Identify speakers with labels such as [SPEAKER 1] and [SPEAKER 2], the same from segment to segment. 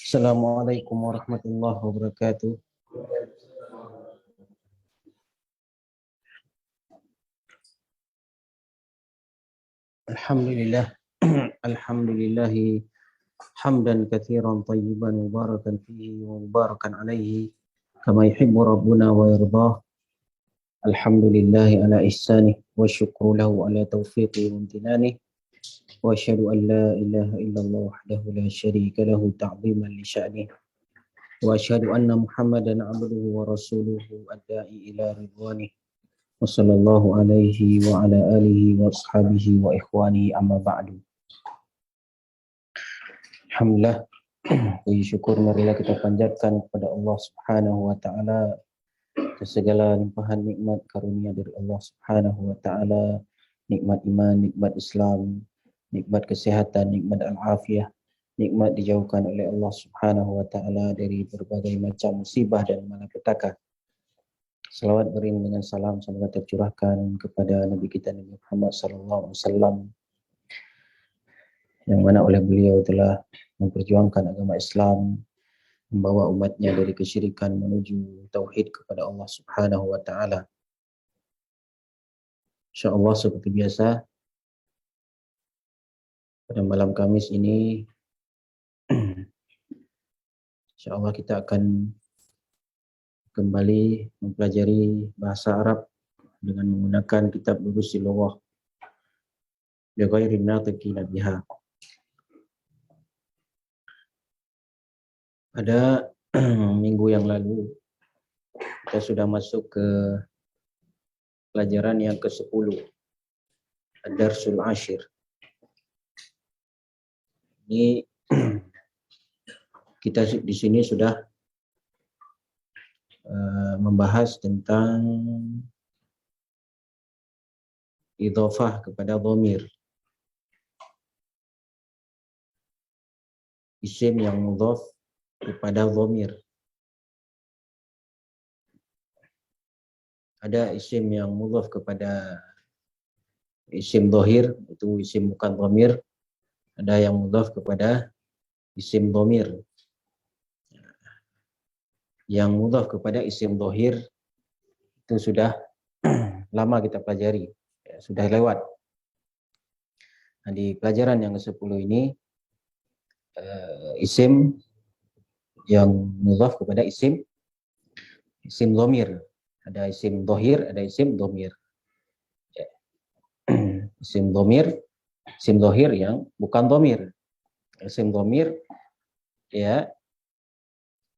[SPEAKER 1] Assalamualaikum warahmatullahi wabarakatuh. Alhamdulillah. Alhamdulillahi hamdan katsiran tayyiban mubarakan fihi wa mubarakan alaihi kama yuhibbu rabbuna wa yardah. Alhamdulillahi ala ihsanih wa syukru lahu ala taufiqi wa imtinanih. Wa asyhadu an la ilaha illallah wahdahu la syarika lahu ta'ziman li sya'nih. Wa asyhadu anna Muhammadan abduhu wa rasuluhu ad-da'i ila ridwanih. Wa sallallahu alaihi wa ala alihi wa ashabihi wa ikhwani amma ba'du. Alhamdulillah, puji syukur marilah kita panjatkan kepada Allah Subhanahu wa taala atas segala limpahan nikmat karunia dari Allah Subhanahu wa taala, nikmat iman, nikmat Islam, nikmat kesehatan, nikmat al-afiyah, nikmat dijauhkan oleh Allah Subhanahu wa taala dari berbagai macam musibah dan malapetaka. Salawat beriring dengan salam semoga tercurahkan kepada Nabi kita Nabi Muhammad sallallahu alaihi wasallam yang mana oleh beliau telah memperjuangkan agama Islam, membawa umatnya dari kesyirikan menuju tauhid kepada Allah Subhanahu wa taala. Insyaallah seperti biasa pada malam Kamis ini insyaallah kita akan kembali mempelajari bahasa Arab dengan menggunakan kitab Durusil Lughah bi ghairi natiqina biha. Pada minggu yang lalu kita sudah masuk ke pelajaran yang ke-10, Ad-Darsul Ashir. Ini kita di sini sudah membahas tentang idhofah kepada dhamir. Isim yang mudhaf kepada dhamir. Ada isim yang mudhaf kepada isim dhahir, itu isim bukan dhamir. Ada yang mudhaf kepada isim dhamir. Yang mudhaf kepada isim dhahir itu sudah lama kita pelajari, ya, sudah lewat. Nah, di pelajaran yang ke-10 ini isim yang mudhaf kepada isim dhamir. Ada isim dhahir, ada isim dhamir. Ya. Isim dhamir, isim dhahir yang bukan dhamir. Isim dhamir, ya,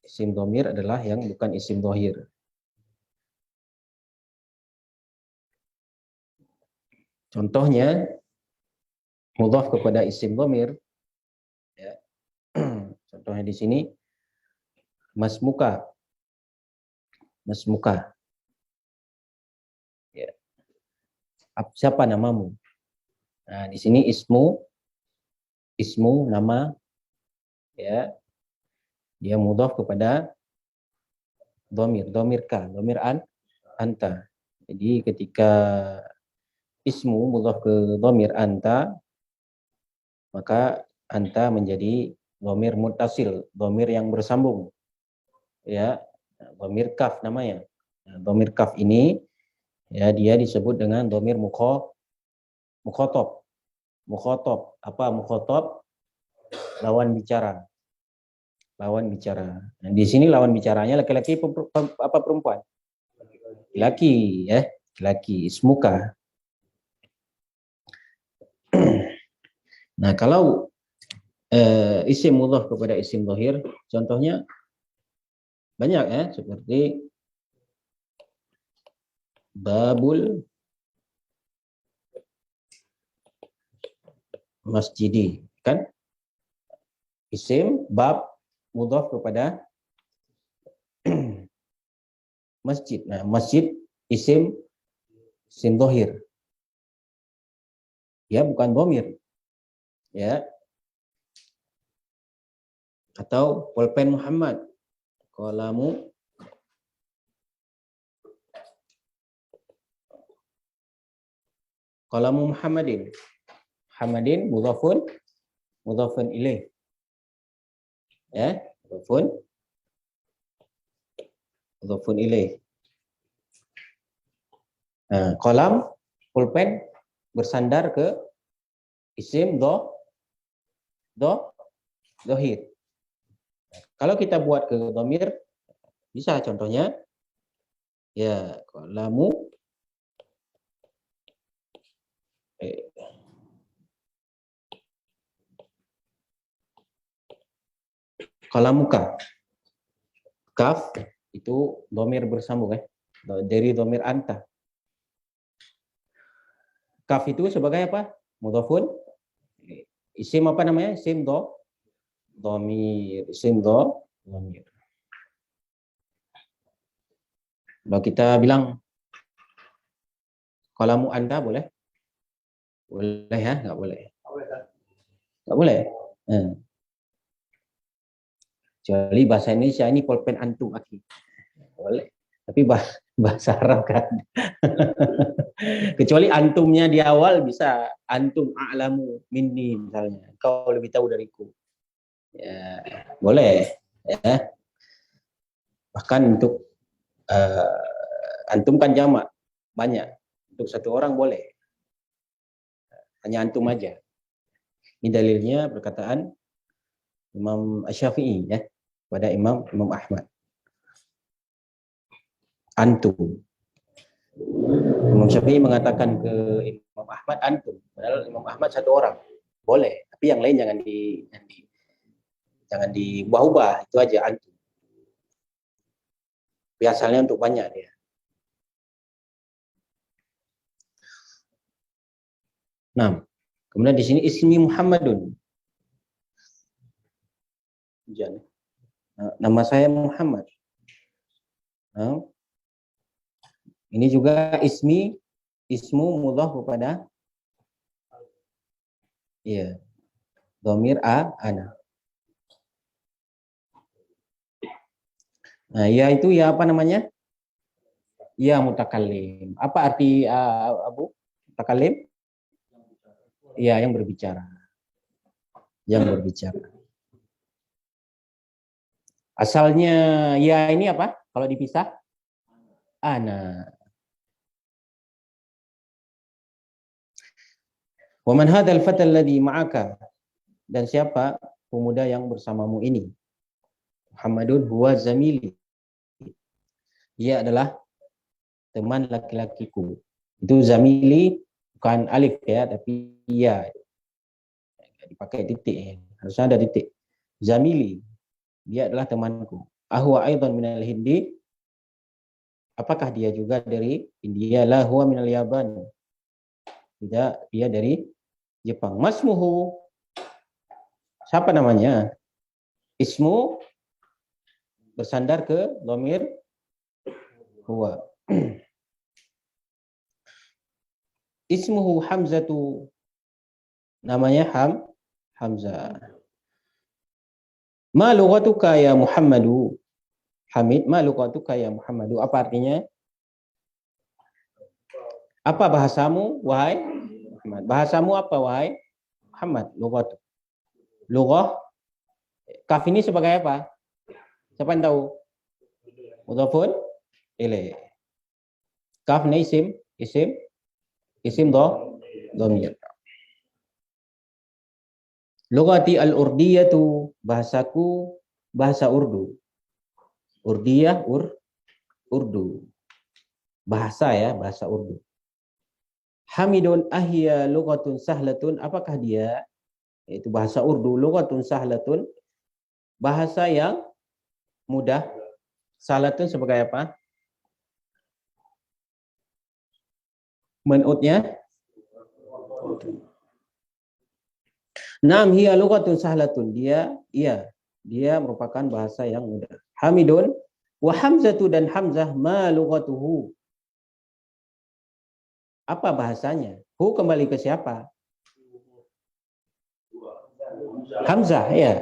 [SPEAKER 1] isim dhamir adalah yang bukan isim dhahir. Contohnya mudhaf kepada isim dhamir, ya. Contohnya di sini masmuka. Masmuka. Ya. Siapa namamu? Nah, di sini ismu nama, ya. Dia mudhaf kepada dhamir ka, dhamir anta. Jadi ketika ismu mudhaf ke dhamir anta, maka anta menjadi dhamir muttasil, dhamir yang bersambung. Ya, dhamir kaf namanya. Nah, dhamir kaf ini ya dia disebut dengan dhamir mukhatab. Mukhatab, apa mukhatab? Lawan bicara. Lawan bicara. Nah, di sini lawan bicaranya laki-laki apa perempuan? Laki, ya, laki, ismuka. Nah, kalau isim mudhaf kepada isim dhahir, contohnya banyak, ya, seperti babul masjidi, kan? Isim bab mudhaf kepada masjid. Nah, masjid isim dhahir. Ya, bukan dhamir. Ya. Atau pulpen Muhammad. Qalamu Muhammadin. Muhammadin mudhafun ilaih. Ya. mudhafun ilaih. Qalam, pulpen bersandar ke isim dhahir. Kalau kita buat ke dhamir, bisa contohnya, ya, qalamu, qalamuka. Kaf itu dhamir bersambung, dari dhamir anta. Kaf itu sebagai apa? Mudhafun. Isim apa namanya? Isim dhamir. Isim dhamir. Kalau kita bilang qalamu anta boleh? Boleh ya? Nggak boleh. Nggak boleh. Kecuali bahasa Indonesia ini pulpen antum aki. Boleh. Tapi bahasa Arab kan. Kecuali antumnya di awal bisa antum a'lamu minni misalnya. Kau lebih tahu dariku. Ya, boleh. Ya. Bahkan untuk antum kan jamak banyak. Untuk satu orang boleh. Hanya antum aja. Ini dalilnya perkataan Imam Asy-Syafi'i ya, pada Imam Ahmad. Antum. Imam Syafi'i mengatakan ke Imam Ahmad antum, padahal Imam Ahmad satu orang. Boleh, tapi yang lain jangan diubah-ubah, itu aja antum. Biasanya untuk banyak dia. Nah, kemudian di sini ismi Muhammadun. Nama saya Muhammad. Nah, ini juga ismu mudhaf kepada dhamir ana. Nah, ya itu ya apa namanya? Ya mutakallim. Apa arti Abu? Mutakallim? Ya, yang berbicara. Yang berbicara. Asalnya ya ini apa? Kalau dipisah? Ana. Wa man hadzal fatal ladzi ma'aka? Dan siapa pemuda yang bersamamu ini? Muhammadun huwa zamili. Dia adalah teman laki-lakiku. Itu zamili bukan alif ya, tapi ya. Dipakai titik. Harusnya ada titik. Zamili. Dia adalah temanku. Ahwa aidan minal Hindi. Apakah dia juga dari India? La huwa minal Yaban. Tidak, dia dari Jepang. Masmuhu. Siapa namanya? Ismu bersandar ke dhamir huwa. Ismuhu Hamzatu. Namanya Hamzah. Ma lughatuka ya Muhammadu? Hamid, ma lughatuka ya Muhammadu? Apa artinya? Apa bahasamu, wahai Muhammad? Bahasamu apa, wahai Muhammad? Lughatu. Lughah. Kaf ini sebagai apa? Siapa yang tahu? Mudhafun ilaih. Kaf ini isim dhamir. Lughati al-urdiyatu, bahasaku bahasa Urdu. Urdiyah Urdu. Bahasa ya, bahasa Urdu. Hamidun ahya lughatun sahlatun, apakah dia yaitu bahasa Urdu lughatun sahlatun, bahasa yang mudah. Sahlatun sebagai apa? Menurutnya Naam hiya lughatun sahlatun, dia merupakan bahasa yang mudah. Hamidun wa Hamzatu, dan Hamzah ma lughatuhu, apa bahasanya? Hu kembali ke siapa? Hamzah ya.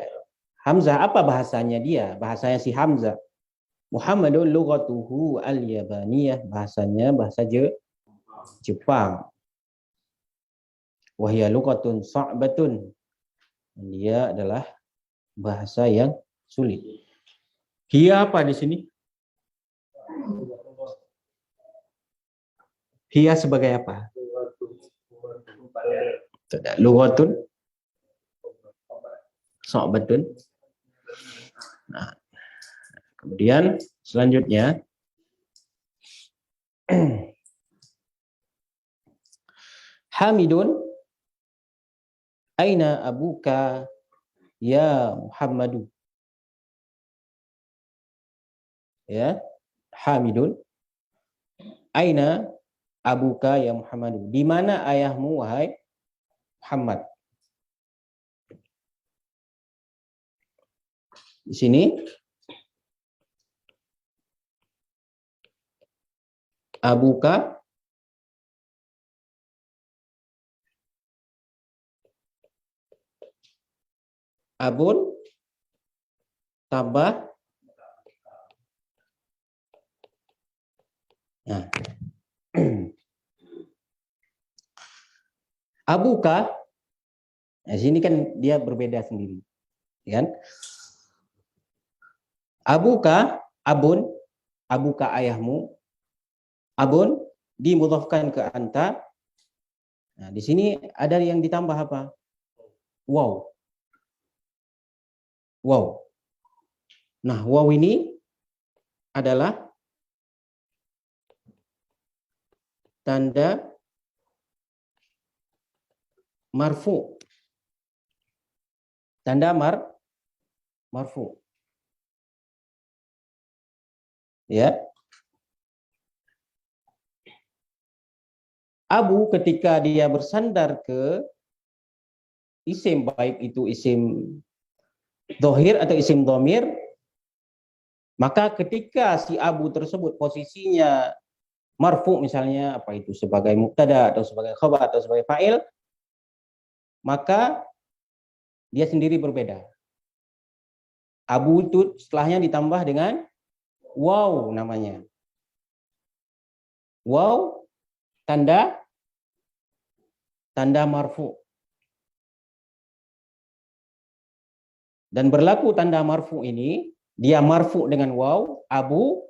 [SPEAKER 1] Hamzah apa bahasanya dia? Bahasanya si Hamzah. Muhammadun lughatuhu al-yabaniyah, bahasanya bahasa Jepang. Wa hiya lughatun sa'batun, dia adalah bahasa yang sulit. Hiya apa di sini? Hiya sebagai apa? Lughatun so'batun. Nah, kemudian selanjutnya Hamidun aina abuka ya Muhammadu. Ya, Hamidun aina abuka ya Muhammadu. Di mana ayahmu wahai Muhammad? Di sini abuka abun tambah nah. Abuka, nah sini kan dia berbeda sendiri, kan? Abuka, abun, abuka ayahmu, abun dimudhafkan ke anta. Nah, di sini ada yang ditambah apa? Wow. Wow. Nah, wow ini adalah tanda marfu. Tanda marfu. Ya. Abu ketika dia bersandar ke isim, baik itu isim dhohir atau isim dhamir, maka ketika si abu tersebut posisinya marfu misalnya apa itu sebagai mubtada atau sebagai khabar atau sebagai fa'il, maka dia sendiri berbeda. Abu itu setelahnya ditambah dengan wow namanya. Wow tanda marfu. Dan berlaku tanda marfu ini, dia marfu dengan wow, abu,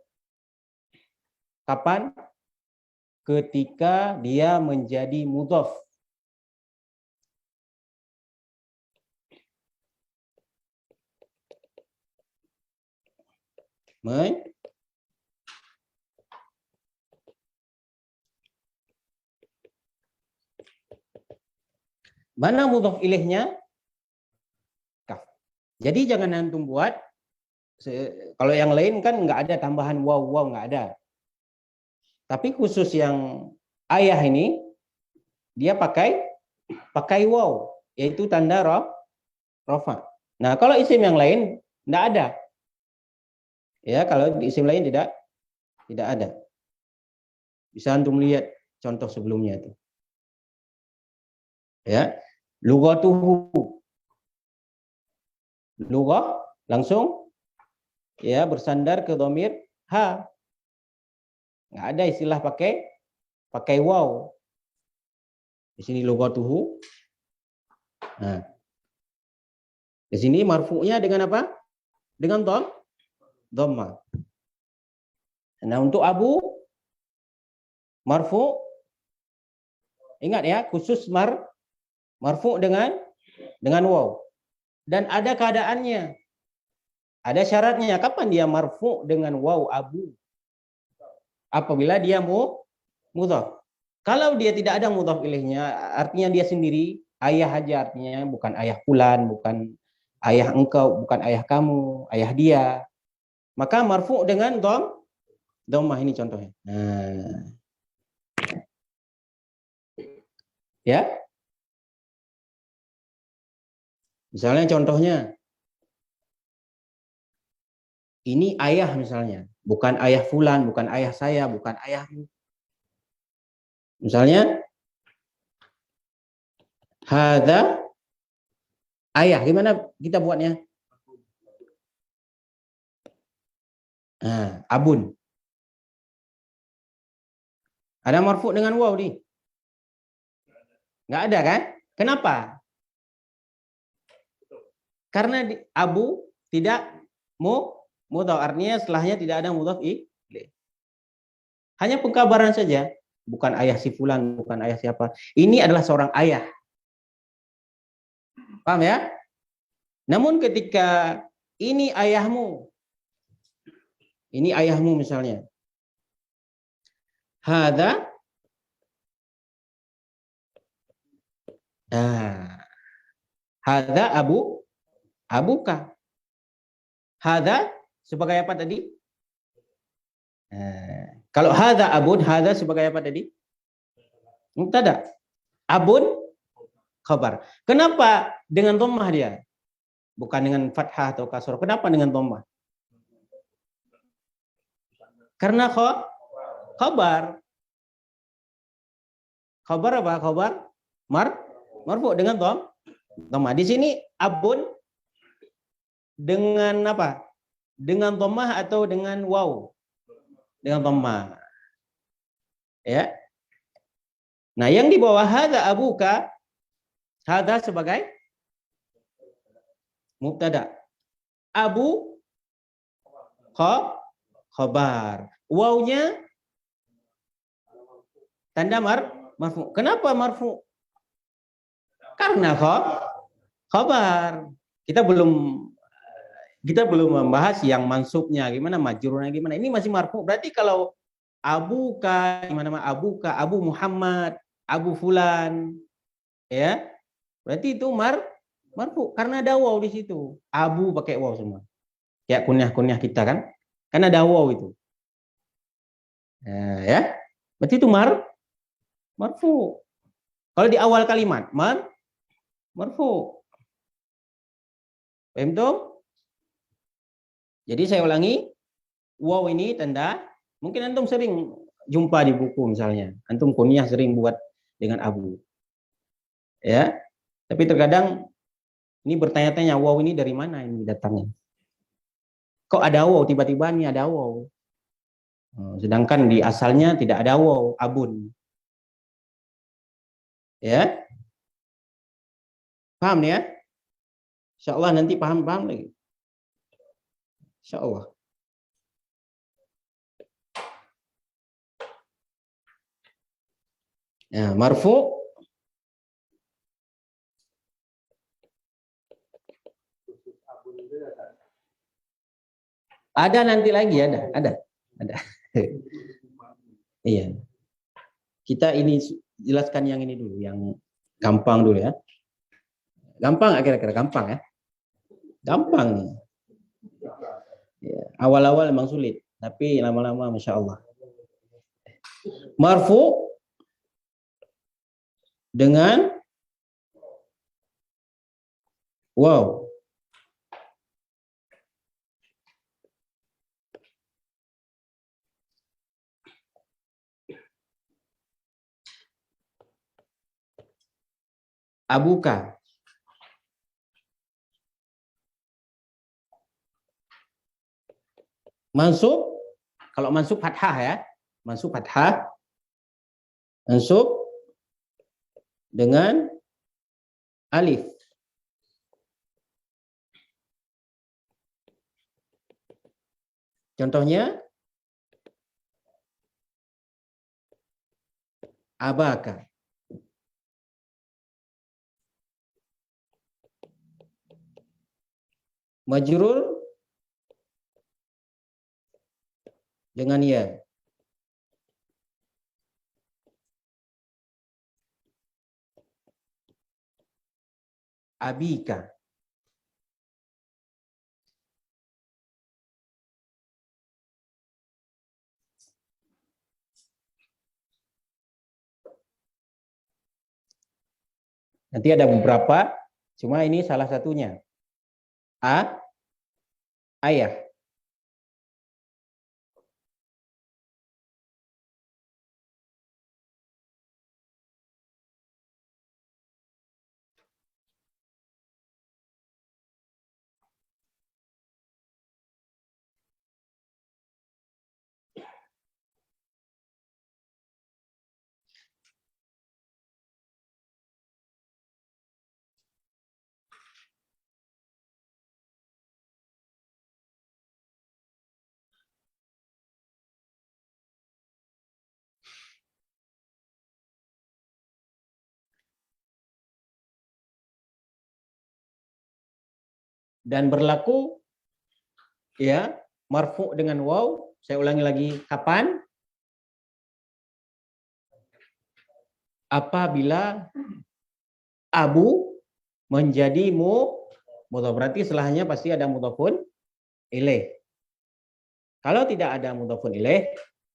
[SPEAKER 1] kapan? Ketika dia menjadi mudhaf. Mana mudhaf ilaihnya? Kaf. Jadi jangan antum buat, kalau yang lain kan nggak ada tambahan wow nggak ada. Tapi khusus yang ayah ini dia pakai wow, yaitu tanda rofa. Nah, kalau isim yang lain nggak ada. Ya, kalau di isim lain tidak ada. Bisa antum lihat contoh sebelumnya itu. Ya. Lughatuhu. Lughah langsung ya bersandar ke dhamir ha. Nggak ada istilah pakai wow. Di sini lughatuhu. Nah, di sini marfu'nya dengan apa? Dengan dhamma. Nah, untuk abu marfu, ingat ya, khusus marfu dengan waw. Dan ada keadaannya. Ada syaratnya. Kapan dia marfu dengan waw abu? Apabila dia mudhaf. Kalau dia tidak ada mudhaf ilaihnya, artinya dia sendiri, ayah aja artinya, bukan ayah fulan, bukan ayah engkau, bukan ayah kamu, ayah dia. Maka marfu dengan dhammah ini contohnya. Nah. Ya. Misalnya contohnya ini ayah misalnya, bukan ayah fulan, bukan ayah saya, bukan ayahmu. Misalnya hadza ayah, gimana kita buatnya? Nah, abun. Ada marfu dengan waw nih? Nggak ada kan? Kenapa? Karena abu tidak Mudhaf artinya setelahnya tidak ada mudhaf ilaih. Hanya pengkabaran saja, bukan ayah si fulan, bukan ayah siapa. Ini adalah seorang ayah. Paham ya? Namun ketika ini ayahmu misalnya. Hada, nah, hada abuka. Hada sebagai apa tadi? Kalau hada abun, hada sebagai apa tadi? Mubtada. Abun khabar. Kenapa dengan dhammah dia? Bukan dengan fathah atau kasrah. Kenapa dengan dhammah? Karena khabar. Khabar apa? Khabar marfu dengan dhammah. Di sini abun dengan apa? Dengan dhammah atau dengan waw? Dengan dhammah. Ya. Nah, yang di bawah hadza abuka, hadza sebagai mubtada. Abu khabar. Wawnya tanda marfu. Kenapa marfu? Karena khabar. Kita belum membahas yang mansubnya gimana, majrurnya gimana. Ini masih marfu. Berarti kalau abuka gimana, abuka, Abu Muhammad, Abu Fulan, ya. Berarti itu marfu karena ada waw di situ. Abu pakai waw semua. Kayak kunyah-kunyah kita kan? Kan ada waw itu. Nah, ya. Berarti itu marfu. Kalau di awal kalimat marfu. Paham tuh? Jadi saya ulangi, waw ini tanda, mungkin antum sering jumpa di buku misalnya. Antum kunyah sering buat dengan abu. Ya. Tapi terkadang ini bertanya-tanya, waw ini dari mana ini datangnya? Kok ada waw, tiba-tiba ini ada waw. Sedangkan di asalnya tidak ada waw, abun. Ya. Paham ya? Insya Allah nanti paham-paham lagi. Insya Allah. Ya, marfu ada nanti lagi, ada. Iya. Kita ini jelaskan yang ini dulu, yang gampang dulu ya. Gampang kira-kira gampang ya? Gampang. Ya, awal-awal memang sulit, tapi lama-lama masya Allah. Marfu dengan wow. Abuka. Mansub, kalau mansub fathah ya. Mansub fathah. Mansub dengan alif. Contohnya abaka. Majrur dengan ya. Abika. Nanti ada beberapa, cuma ini salah satunya. Ayah. dan berlaku ya marfu dengan waw. Saya ulangi lagi, kapan? Apabila abu menjadi mudhaf, berarti setelahnya pasti ada mudhafun ilaih. Kalau tidak ada mudhafun ilaih,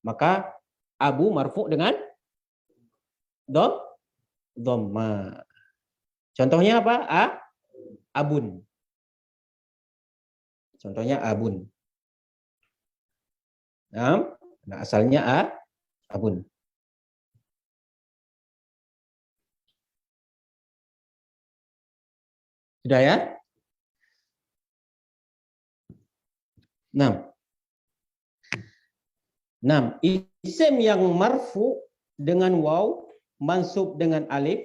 [SPEAKER 1] maka abu marfu dengan dhamma. Contohnya apa? Abun. Contohnya abun. Nah, asalnya abun. Sudah ya? Nah, isim yang marfu dengan waw, mansub dengan alif,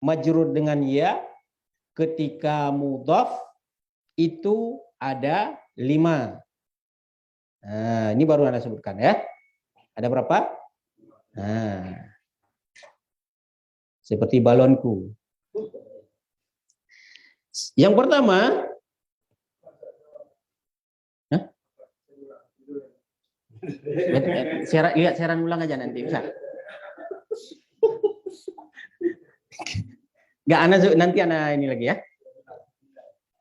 [SPEAKER 1] majrur dengan ya, ketika mudhaf itu ada 5. Nah, ini baru Anda sebutkan ya. Ada berapa? Nah, seperti balonku. Yang pertama, lihat siaran ulang aja nanti bisa. Enggak, nanti ini lagi ya.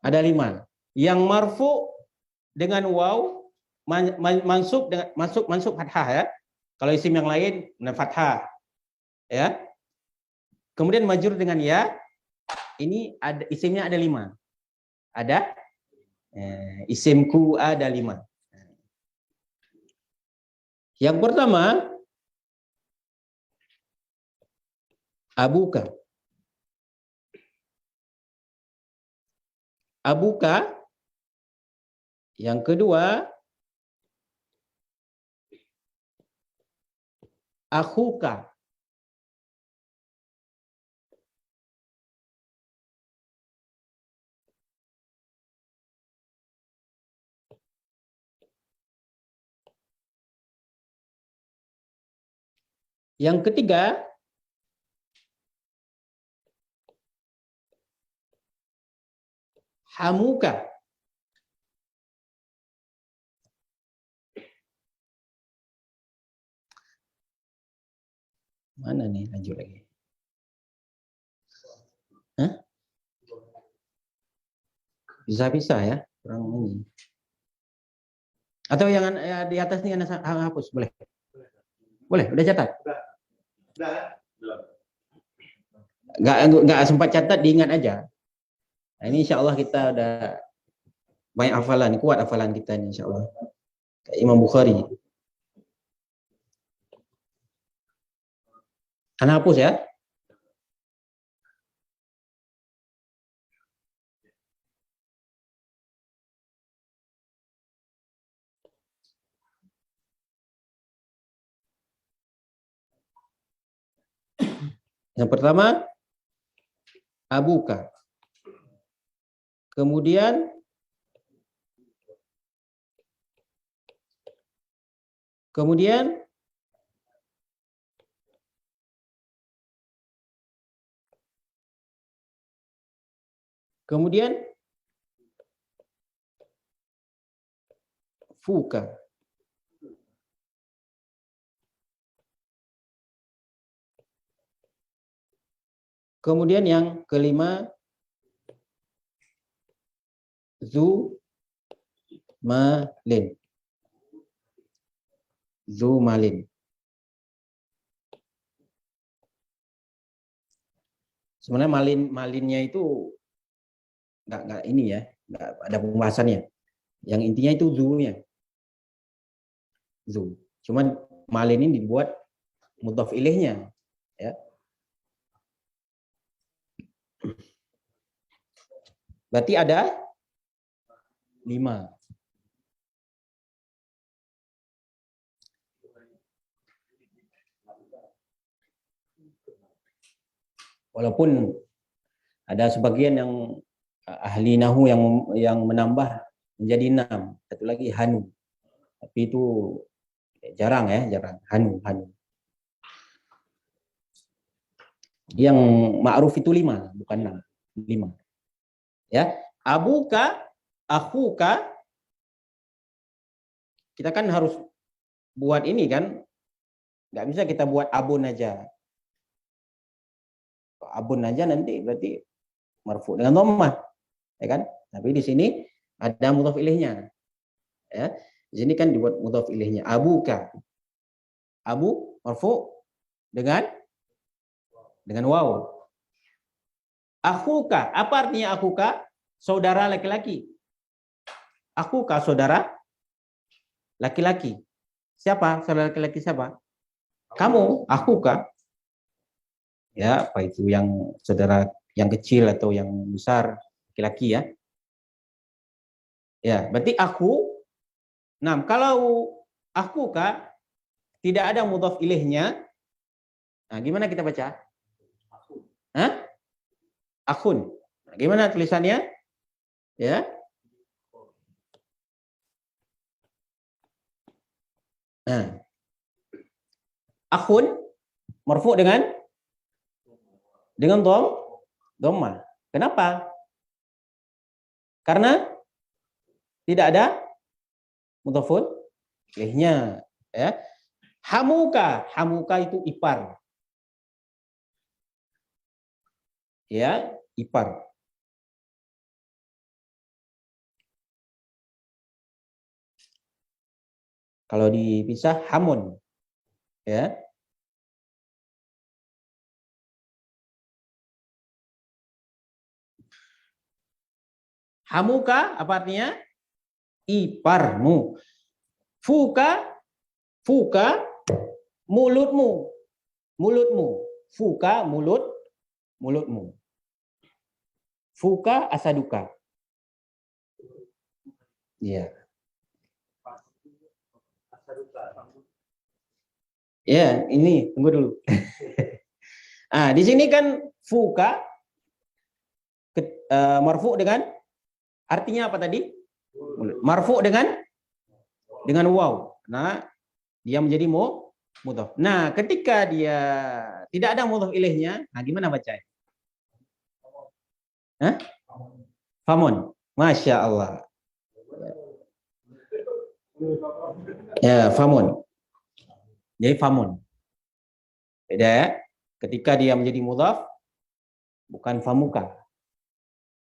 [SPEAKER 1] Ada 5. Yang marfu dengan waw, mansub dengan mansub fathah ya. Kalau isim yang lain fathah ya. Kemudian majrur dengan ya. Ini ada isimnya ada 5. Ada isimku ada 5. Yang pertama, abuka. Abuka. Yang kedua, akhuka. Yang ketiga, hamuka. Mana nih, lanjut lagi. Hah? Bisa ya, kurang ini. Atau yang di atas nih Anda hapus, boleh? Boleh, udah catat? Nggak sempat catat, diingat aja. Nah, ini insya Allah kita udah banyak hafalan, kuat hafalan kita ini insya Allah. Kayak Imam Bukhari. Anda hapus ya. Yang pertama, abuka. Kemudian fuka. Kemudian yang kelima, zumalin. Sebenarnya malinnya itu nggak ini ya, nggak ada pembahasannya. Yang intinya itu zu-nya. Zu. Cuman malin ini dibuat mudhaf ilaihnya, ya. Berarti ada 5. Walaupun ada sebagian yang ahli nahu yang menambah menjadi 6. Satu lagi hanu. Tapi itu jarang ya, jarang. Hanu. Yang ma'ruf itu 5, bukan 6. 5. Ya. Abuka, akhuka, kita kan harus buat ini kan, nggak bisa kita buat abun aja. Abun aja nanti berarti marfu dengan dhammah, ya kan? Tapi di sini ada mudhaf ilaihnya. Ya. Di sini kan dibuat mudhaf ilaihnya. Abuka. Abu marfu dengan waw. Akhuka, apa artinya akhuka? Saudara laki-laki. Akhuka saudara laki-laki. Siapa? Saudara laki-laki siapa? Kamu, akhuka. Ya, apa itu yang saudara yang kecil atau yang besar, laki-laki ya. Ya, berarti aku. Nah, kalau akhuka tidak ada mudhaf ilaihnya. Nah, gimana kita baca? Hah? Akhun. Nah, gimana tulisannya? Ya. Nah. Akhun marfu dengan dhammah. Kenapa? Karena tidak ada mudhafun ilaihnya, ya. Hamuka, hamuka itu ipar. Ya, ipar. Kalau dipisah hamun, ya. Hamuka apa artinya? Iparmu. Fuka, fuka mulutmu. Mulutmu. Fuka mulutmu. Fuka asaduka. Iya. Ya, ini tunggu dulu. Di sini kan fuka marfu dengan artinya apa tadi? Marfu dengan waw. Nah, dia menjadi mudhaf. Nah, ketika dia tidak ada mudhaf ilaihnya, nah gimana bacanya? Hah? Famun. Masya Allah. Ya, famun. Jadi famun. Beda ya. Ketika dia menjadi mudhaf, bukan famuka,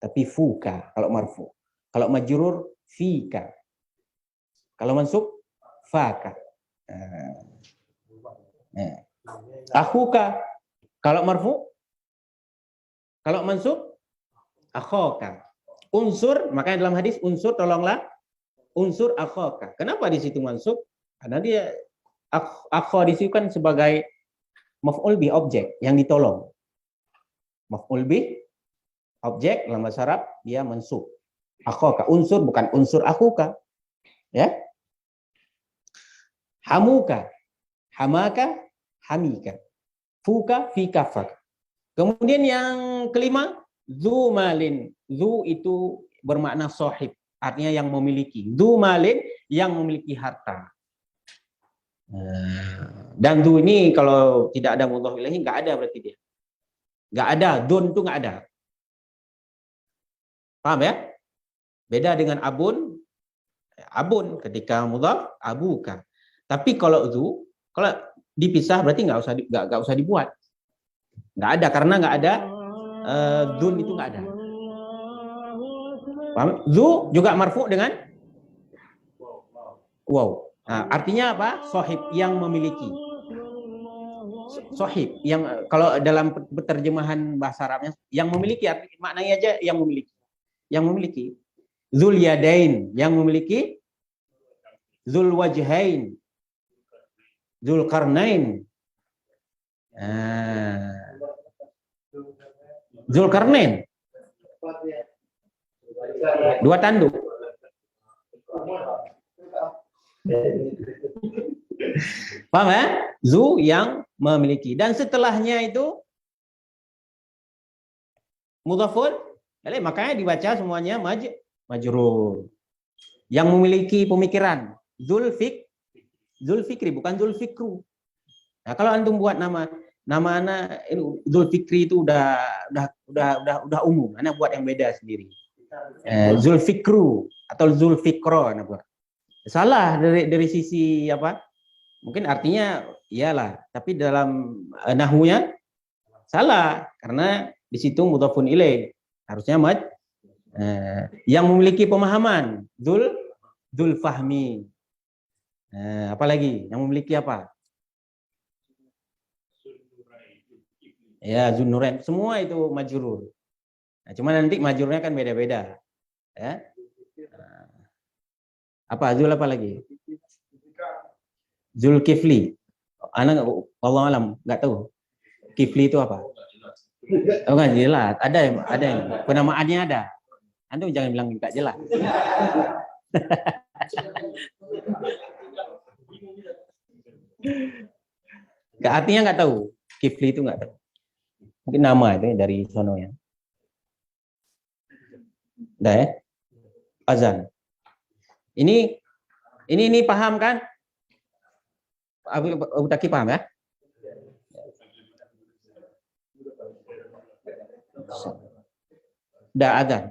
[SPEAKER 1] tapi fuka kalau marfu. Kalau majrur, fika. Kalau mansub, faka. Akhuka. Kalau marfu, kalau mansub, akhoka. Unsur, makanya dalam hadis unsur tolonglah, unsur akhoka. Kenapa di situ mansub? Karena dia akho di situ kan sebagai maf'ul bi, objek yang ditolong. Maf'ul bi, objek dalam bahasa Arab dia mansub. Akhoka, unsur bukan unsur akhuka. Ya. Hamuka, hamaka, hamika. Fuka, fika, fak. Kemudian yang kelima, zu malin. Zu itu bermakna sahib, artinya yang memiliki. Zu malin, yang memiliki harta. Dan zu ini kalau tidak ada mudhaf ilaihi nggak ada berarti dia. Nggak ada, dun itu nggak ada. Paham ya? Beda dengan abun. Abun ketika mudhaf abuka. Tapi kalau zu, kalau dipisah berarti nggak usah dibuat. Nggak ada, karena nggak ada dun itu nggak ada. Paham? Zu juga marfu dengan wow. Nah, artinya apa? Sohib, yang memiliki. Sohib, yang kalau dalam terjemahan bahasa Arabnya yang memiliki, maknanya aja yang memiliki. Yang memiliki. Zul yadain, yang memiliki. Zul wajhain, Zul karnain. Zul karnain. Dua tanduk. Paham ya? Zu yang memiliki. Dan setelahnya itu mudhafun, makanya dibaca semuanya majrur. Yang memiliki pemikiran. Zulfikri, bukan Zulfikru. Nah, kalau antum buat nama anak Zulfikri itu udah umum. Anak buat yang beda sendiri. Zulfikru atau Zulfikro, salah dari sisi apa? Mungkin artinya iyalah, tapi dalam nahwunya salah karena di situ mudhafun ilaih harusnya yang memiliki pemahaman Dzul fahmi. Apalagi yang memiliki apa? Ya, Zunnurain. Semua itu majrur. Nah, cuma nanti majrurnya kan beda-beda. Ya. Apa Zul apa lagi? Zulkifli. Anak Allah alam nggak tahu. Kifli itu apa? Oh nggak jelas. Ada yang penamaannya ada. Anda jangan bilang nggak jelas. Nggak, artinya nggak tahu. Kifli itu nggak tahu. Mungkin nama itu dari sono ya. Udah ya. Azan. Ini paham kan? Abu Taki paham ya? Udah azan.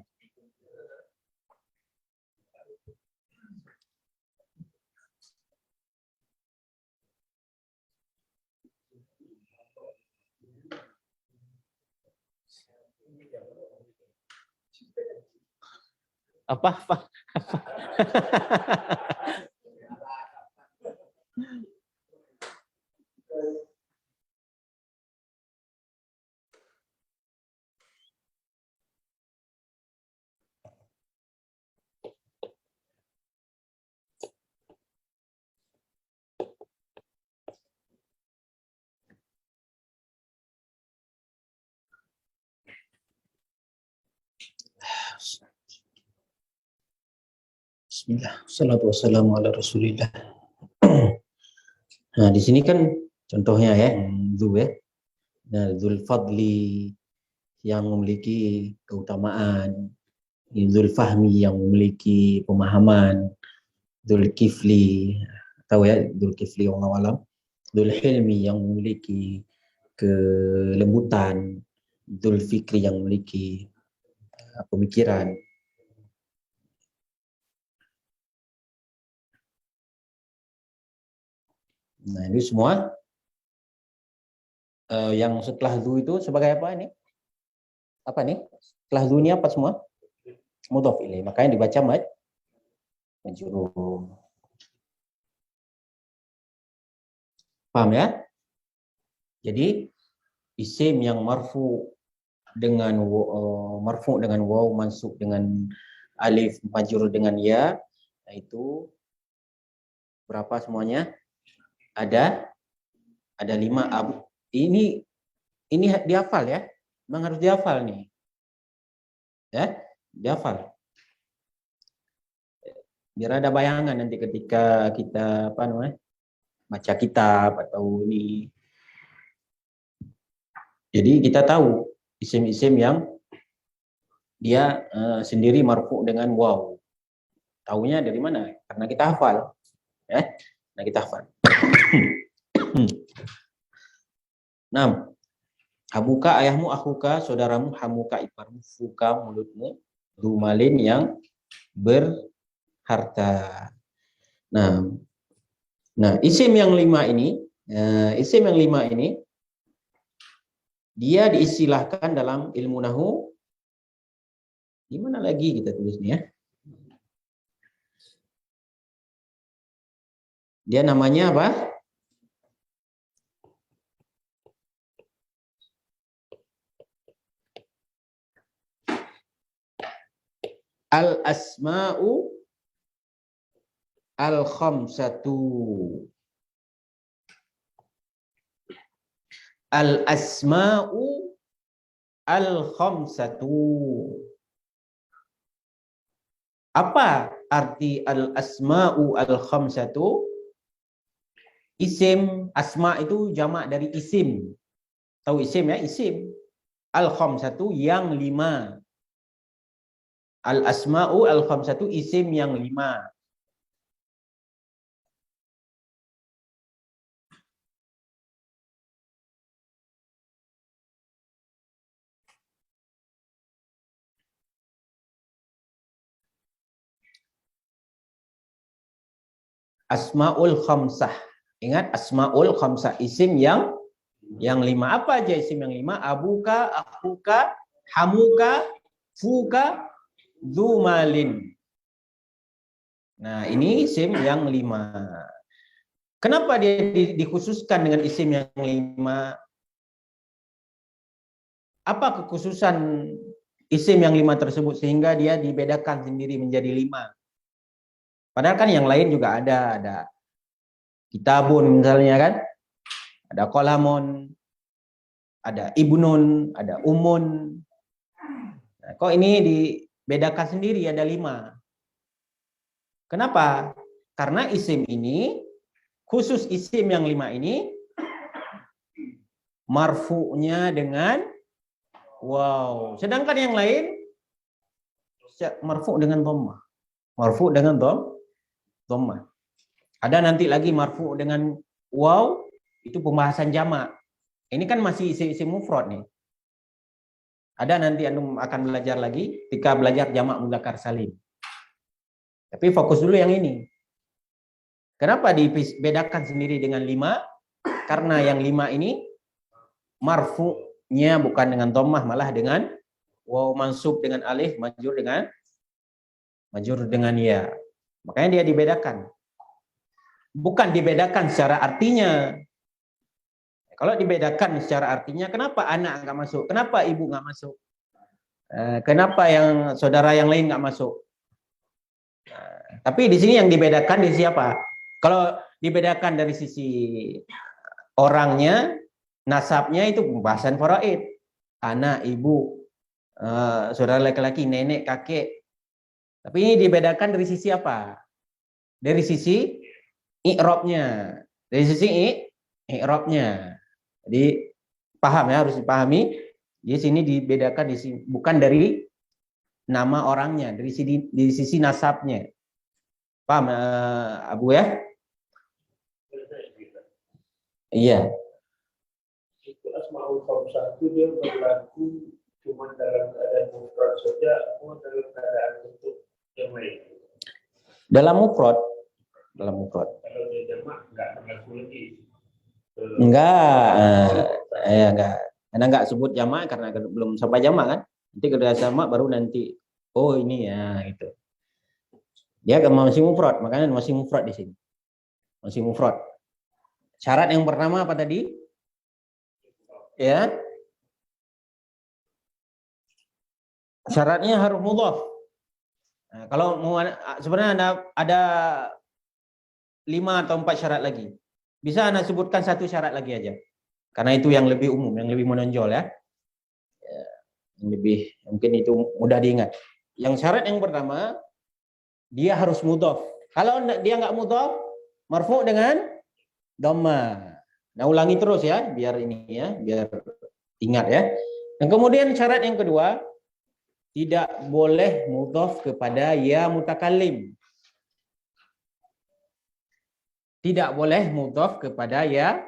[SPEAKER 1] Apa? Bismillah, salatu wassalamu ala rasulillah. Nah, di sini kan contohnya ya, ya. Nah, Dzul Fadli yang memiliki keutamaan, Dzul Fahmi yang memiliki pemahaman, Dzul Kifli, tahu ya, Dzul Kifli wallahu alam, Dzul Hilmi yang memiliki kelembutan, Dzul Fikri yang memiliki pemikiran. Nah, ini semua yang setelah Dzu itu sebagai apa ini? Apa nih? Setelah Dzu ini apa semua? Mudhaf ilaih. Makanya dibaca majrur. Paham ya? Jadi isim yang marfu dengan waw mansub dengan alif majrur dengan ya, itu berapa semuanya? Ada 5. Ini dihafal ya. Memang harus dihafal nih. Ya, dihafal. Biar ada bayangan nanti ketika kita baca kitab atau ini. Jadi kita tahu isim-isim yang dia sendiri marfu dengan waw. Taunya dari mana? Karena kita hafal. Ya, nah kita hafal. Nah, abuka ayahmu, akuka saudaramu, hamuka iparmu, fuka mulutmu, dumalin yang berharta. Nah, isim yang 5 ini, dia diistilahkan dalam ilmu nahu. Di mana lagi kita tulisnya? Dia namanya apa? Al-asma'u al-khamsatu. Al-asma'u al-khamsatu. Apa arti al-asma'u al-khamsatu? Isim, asma itu jamak dari isim. Tahu isim ya? Isim. Al-khamsatu yang 5. Al-asma'u al-khamsatu isim yang 5. Asmaul khamsah. Ingat asmaul khamsah, isim yang 5. Apa aja isim yang 5? Abuka, akhuka, hamuka, fuka, zumalin. Nah, ini isim yang 5. Kenapa dia dikhususkan dengan isim yang 5? Apa kekhususan isim yang 5 tersebut sehingga dia dibedakan sendiri menjadi 5? Padahal kan yang lain juga ada kitabun misalnya kan, ada kolamun, ada ibnun, ada umun. Nah, kok ini dibedakan sendiri ada 5? Kenapa? Karena isim ini, khusus isim yang 5 ini, marfu'nya dengan wow. Sedangkan yang lain marfu' dengan dhammah. Marfu' dengan dhammah. Ada nanti lagi marfu' dengan wow, itu pembahasan jamak. Ini kan masih isim-isim mufrad nih. Ada nanti antum akan belajar lagi ketika belajar jamak mudzakkar salim. Tapi fokus dulu yang ini. Kenapa dibedakan sendiri dengan 5? Karena yang 5 ini marfu'nya bukan dengan dhammah, malah dengan waw, mansub dengan alif, majrur dengan ya. Makanya dia dibedakan. Bukan dibedakan secara artinya. Kalau dibedakan secara artinya, kenapa anak nggak masuk? Kenapa ibu nggak masuk? Kenapa yang saudara yang lain nggak masuk? Tapi di sini yang dibedakan di siapa? Kalau dibedakan dari sisi orangnya, nasabnya itu pembahasan faraid. Anak, ibu, saudara laki-laki, nenek, kakek. Tapi ini dibedakan dari sisi apa? Dari sisi i'rabnya. Dari sisi i'rabnya. Jadi paham ya, harus dipahami. Di sini dibedakan di sini bukan dari nama orangnya, dari sisi nasabnya. Paham Abu ya? Iya.
[SPEAKER 2] Itu asmaul khamsah itu dia berlaku cuma dalam keadaan mufrad saja atau dalam keadaan bentuk yang lain.
[SPEAKER 1] Dalam mufrad.
[SPEAKER 2] Kalau dia jamak enggak berlaku lagi.
[SPEAKER 1] Enggak. Enggak. Karena enggak sebut jamak karena belum sampai jamak kan. Nanti kalau jamak baru nanti oh ini ya gitu. Dia masih mufrad, makanya masih mufrad di sini. Masih mufrad. Syarat yang pertama apa tadi? Ya. Syaratnya harus mudhaf. Nah, kalau mau sebenarnya ada 5 atau 4 syarat lagi. Bisa Anda sebutkan 1 syarat lagi aja. Karena itu yang lebih umum, yang lebih menonjol ya. Yang lebih mungkin itu mudah diingat. Yang syarat yang pertama dia harus mudhaf. Kalau dia nggak mudhaf, marfu dengan dhamma. Nah, ulangi terus ya, biar ini ya, biar ingat ya. Dan kemudian syarat yang kedua, tidak boleh mudhaf kepada ya mutakallim. Tidak boleh mudhaf kepada ya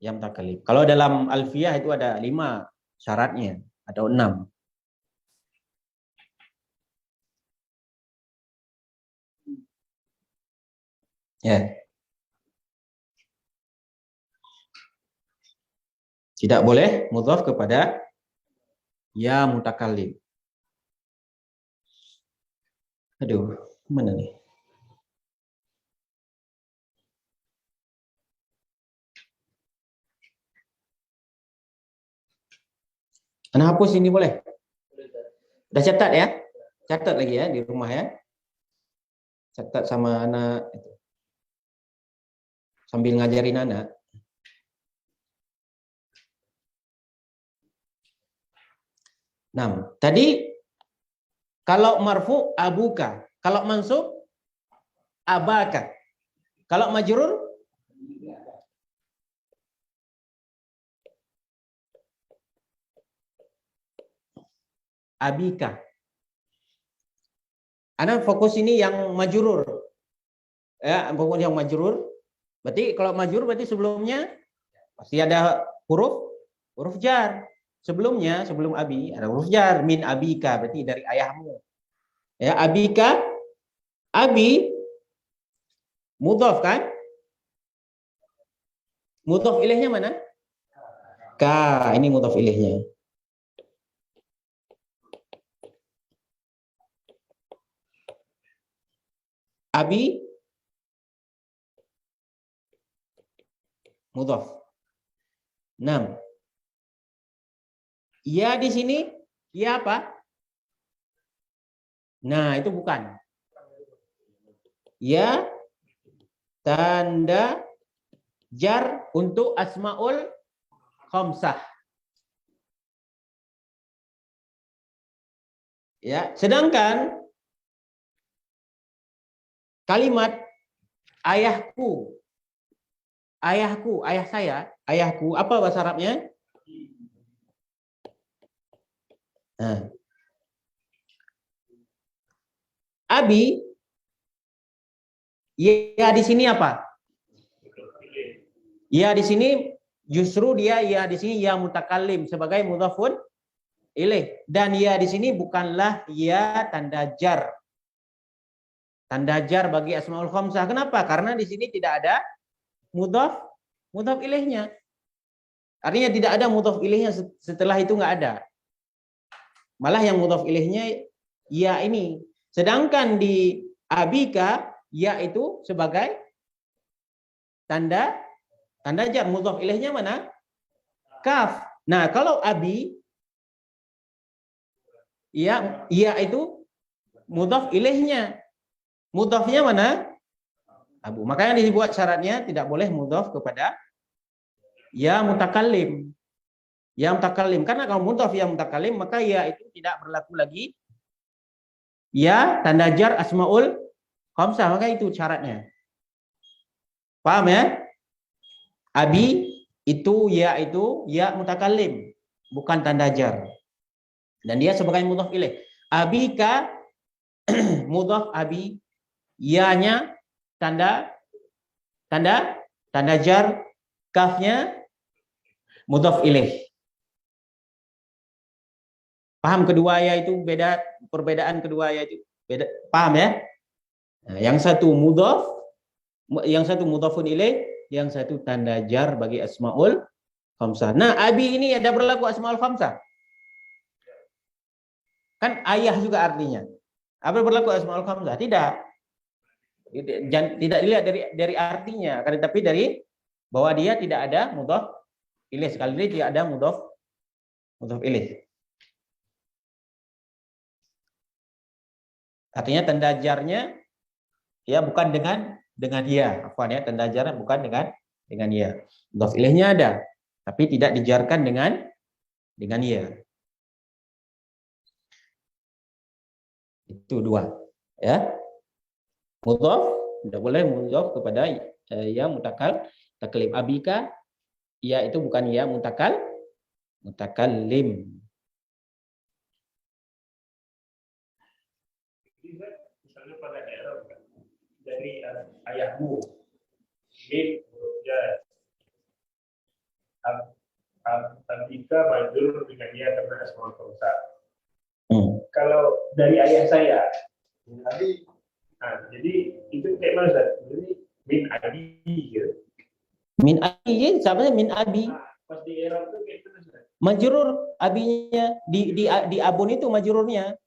[SPEAKER 1] mutakallim. Kalau dalam alfiyah itu ada 5 syaratnya atau 6. Ya. Tidak boleh mudhaf kepada ya mutakallim. Aduh, mana nih? Anda hapus ini boleh? Udah catat ya? Catat lagi ya di rumah ya. Catat sama anak itu. Sambil ngajarin anak. Nah, tadi kalau marfu abuka, kalau mansub abaka. Kalau majrur abika. Anda fokus ini yang majrur. Ya, fokus yang majrur. Berarti kalau majrur berarti sebelumnya pasti ada huruf jar. Sebelumnya, sebelum abi ada huruf jar, min abika berarti dari ayahmu. Ya, abika, abi Mudhaf kan? Mudhaf ilaihnya mana? Ka, ini mudhaf ilaihnya. Abi mudhaf. 6. Ya di sini ya apa? Nah, itu bukan. Ya tanda jar untuk asmaul khamsah. Ya, sedangkan kalimat ayahku, ayah saya, ayahku, apa bahasa Arabnya? Nah. Abi, ya di sini apa? Ya di sini justru dia ya di sini ya mutakallim sebagai mudhafun ilaih, dan ya di sini bukanlah ya tanda jar. Tanda jar bagi asmaul khamsah. Kenapa? Karena di sini tidak ada mudhaf ilaihnya. Artinya tidak ada mudhaf ilaihnya, setelah itu nggak ada. Malah yang mudhaf ilaihnya ya ini. Sedangkan di abika ya itu sebagai tanda jar, mudhaf ilaihnya mana? Kaf. Nah, kalau abi ya itu mudhaf ilaihnya. Mudhafnya mana? Abu. Makanya dibuat syaratnya tidak boleh mudhaf kepada ya mutakallim. Ya mutakallim. Karena kalau mudhaf ya mutakallim, maka ya itu tidak berlaku lagi ya tanda jar asmaul khamsah. Maka itu syaratnya. Paham ya? Abi itu ya mutakallim, bukan tanda jar. Dan dia sebagai mudhaf ilaih. Abika mudhaf abi, ya-nya tanda jar, kafnya mudhaf ilaih. Paham kedua ya itu beda, perbedaan kedua ya itu beda. Paham ya? Nah, yang satu mudhaf, yang satu mudhafun ilaih, yang satu tanda jar bagi asmaul khamsah. Nah, abi ini ada berlaku asmaul khamsah. Kan ayah juga artinya. Apa berlaku asmaul khamsah? Tidak. Tidak dilihat dari artinya, tapi dari bahwa dia tidak ada mudhaf ilaih, sekali ini tidak ada mudhaf ilaih. Artinya tanda jarnya ya bukan dengan ya. Afwan ya, tanda jarnya bukan dengan ya. Mudhaf ilaihnya ada, tapi tidak dijarkan dengan ya. Itu dua. Ya. Mudhaf tidak boleh mudhaf kepada ya mutakallim. Abika ya itu bukan ya mutakallim.
[SPEAKER 2] Misalnya pada era dari ayahmu, min ya abika majrur dengan ya karena asmaul khamsah. Kalau dari ayah saya, jadi itu kayak mana Ustaz? Jadi min abi gitu.
[SPEAKER 1] Min abi, siapa min abi?
[SPEAKER 2] Pas di era itu kayak mana Ustaz?
[SPEAKER 1] Majrur abinya di abun itu majrurnya.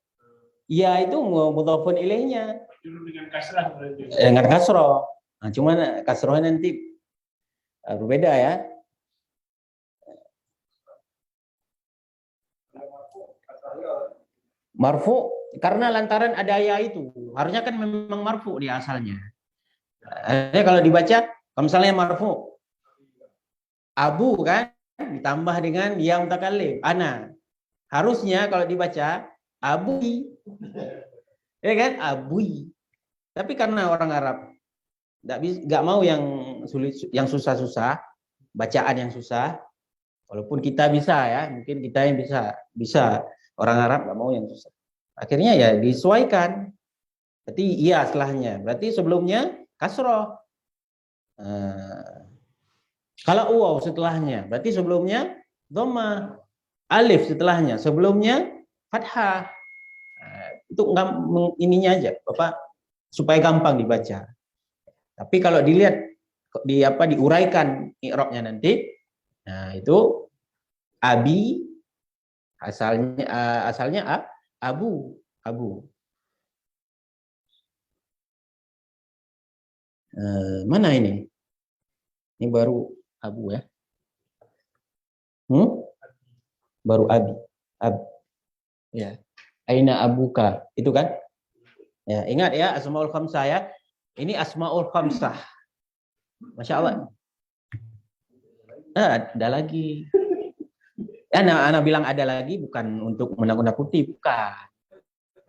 [SPEAKER 1] Ya itu mudhafun ilaihnya.
[SPEAKER 2] Majrur dengan kasrah berarti.
[SPEAKER 1] Dengan kasroh. Nah, cuman kasrohnya nanti berbeda ya. Marfu karena lantaran ada ya itu. Harusnya kan memang marfu di asalnya. Kalau dibaca, kalau misalnya marfu abu kan ditambah dengan ya mutakallim ana. Harusnya kalau dibaca abui. Ya kan? Abui. Tapi karena orang Arab nggak mau yang sulit, yang susah-susah, bacaan yang susah. Walaupun kita bisa ya, mungkin kita yang bisa. Orang Arab nggak mau yang susah. Akhirnya ya disesuaikan. Berarti iya setelahnya. Berarti sebelumnya kasroh. Kalau waw setelahnya, berarti sebelumnya dhamma. Alif setelahnya, sebelumnya fathah. Itu ininya aja, Bapak, supaya gampang dibaca. Tapi kalau dilihat diuraikan i'rabnya nanti, nah itu abi asalnya abu. Mana ini? Ini baru abu ya. Baru abi. Ya. Aina abuka. Itu kan? Ya, ingat ya asmaul khamsah ya. Ini asmaul khamsah. Masya Allah. Ada lagi. Anak bilang ada lagi bukan untuk menakut-nakuti, bukan.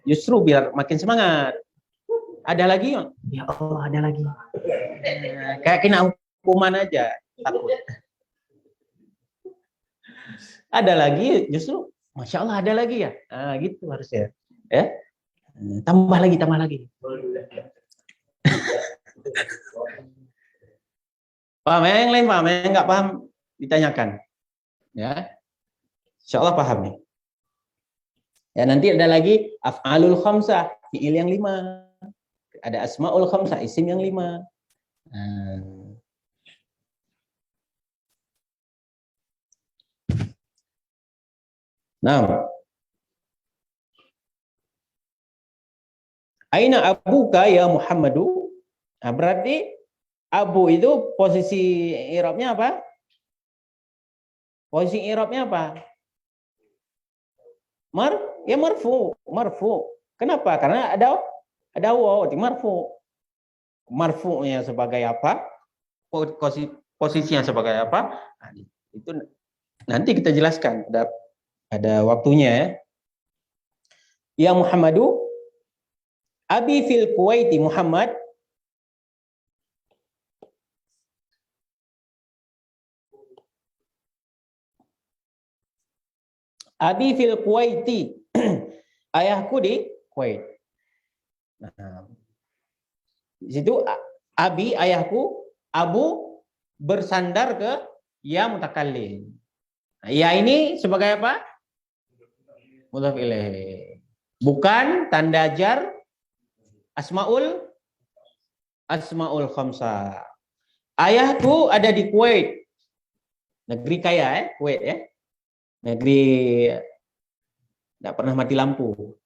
[SPEAKER 1] Justru biar makin semangat. Ada lagi? Ya Allah, ada lagi. Kayak kena hukuman aja, takut. Ada lagi, justru Masya Allah ada lagi ya. Nah, gitu harusnya. Ya. Tambah lagi. Paham ya? Yang lain paham ya? Nggak paham ditanyakan. Ya. Insya Allah paham nih. Ya, nanti ada lagi af'alul khamsah, fi'il yang 5. Ada asmaul khamsah, isim yang 5. Nah. Aina abuka ya Muhammadu? Nah, berarti abu itu posisi i'rabnya apa? Posisi i'rabnya apa? Marfu. Kenapa? Karena ada waw di marfu. Marfu'nya sebagai apa? Posisinya sebagai apa? Nah, itu nanti kita jelaskan. Ada waktunya ya. Ya Muhammadu, abi fil Kuwaiti Muhammad. Abi fil Kuwaiti. Ayahku di Kuwait. Nah, di situ abi ayahku, abu bersandar ke ya mutakallim. Nah, ya ini sebagai apa? Mudhaf ilaih. Bukan tanda jar asmaul khamsah. Ayahku ada di Kuwait. Negeri kaya ya, Kuwait ya. Negeri tidak pernah mati lampu.